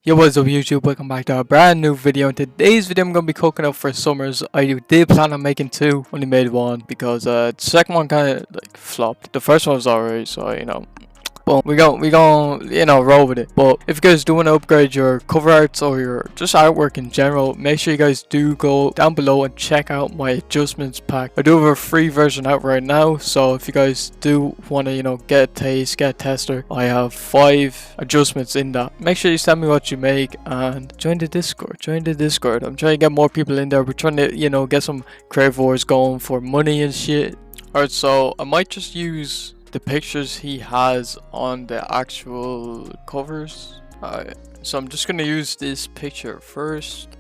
Yo, what's up YouTube, welcome back to a brand new video. In today's video I'm going to be cooking up for Summers. I did plan on making two, only made one because the second one kind of like flopped. The first one was alright, so but we gon' roll with it. But if you guys do want to upgrade your cover arts or your just artwork in general, make sure you guys do go down below and check out my adjustments pack. I do have a free version out right now, so if you guys do want to get a taste, get a tester, I have 5 adjustments in that. Make sure you tell me what you make and join the Discord. I'm trying to get more people in there. We're trying to get some creative wars going for money and shit. Alright, so I might just use the pictures he has on the actual covers. So I'm just gonna use this picture first.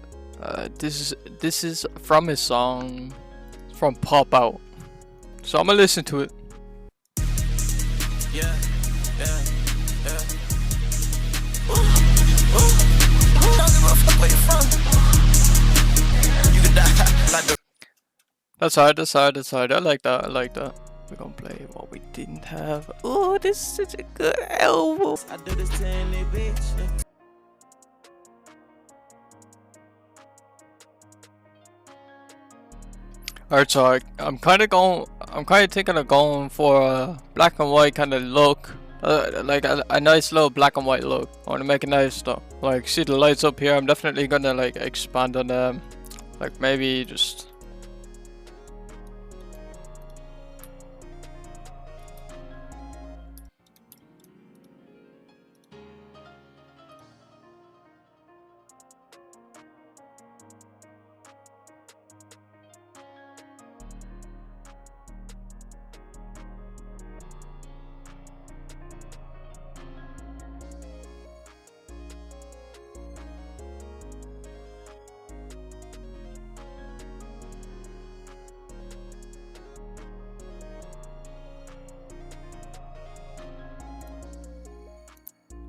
This is from his song, from Pop Out. So I'm gonna listen to it. Yeah. That's hard. I like that. We're gonna play what we didn't have. Oh, this is such a good album. I do this to any bitch. Alright, so I'm kind of thinking of going for a black and white kind of look. Like a nice little black and white look. I want to make it nice though. Like, see the lights up here? I'm definitely gonna like expand on them. Like maybe just.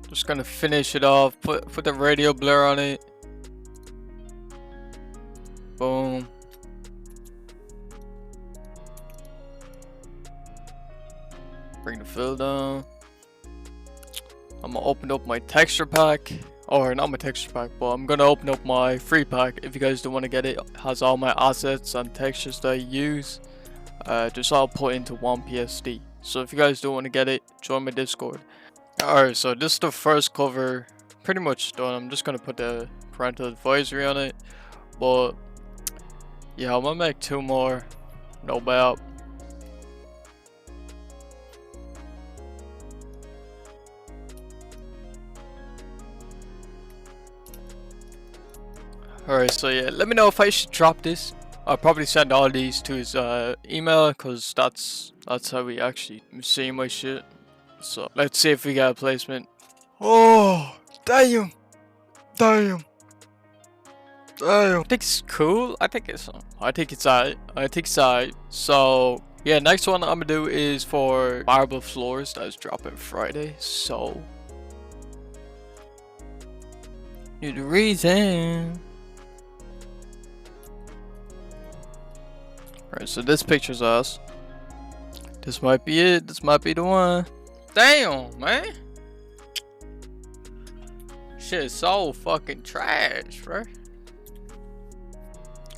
Just gonna finish it off, put the radio blur on it. Boom. Bring the fill down. I'm gonna open up my texture pack. Or not my texture pack, but I'm gonna open up my free pack. If you guys do want to get it, it has all my assets and textures that I use. Just all put into one PSD. So if you guys do want to get it, join my Discord. Alright, so this is the first cover, pretty much done. I'm just gonna put the parental advisory on it, but yeah, I'm gonna make 2 more, no doubt. Alright, so yeah, let me know if I should drop this. I'll probably send all these to his email, because that's how we actually see my shit. So let's see if we got a placement. Oh, damn. I think it's cool. I think it's alright. So yeah, next one I'm gonna do is for marble floors. That's dropping Friday. So you're the reason. Alright, so this picture's us. This might be it. This might be the one. Damn, man. Shit is so fucking trash, bro.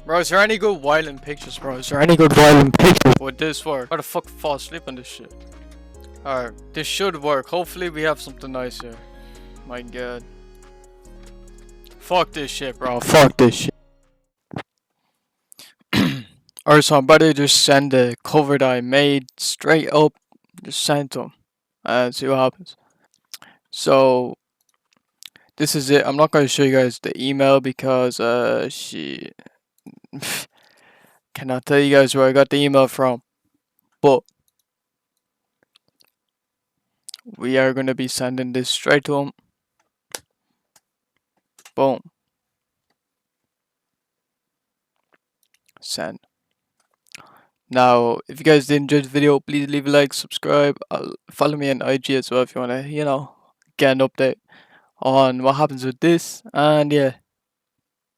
Bro, is there any good Weiland pictures, bro? Would this work? How the fuck fall asleep on this shit? Alright, this should work. Hopefully we have something nice here. My god. Fuck this shit, bro. Fuck this shit. Alright, so I'm about to just send the cover that I made straight up. Just send to him. And see what happens. So this is it. I'm not going to show you guys the email because she cannot tell you guys where I got the email from, but we are going to be sending this straight to him. Boom. Send. Now, if you guys did enjoy the video, please leave a like, subscribe, follow me on IG as well if you want to, get an update on what happens with this. And yeah,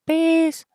peace.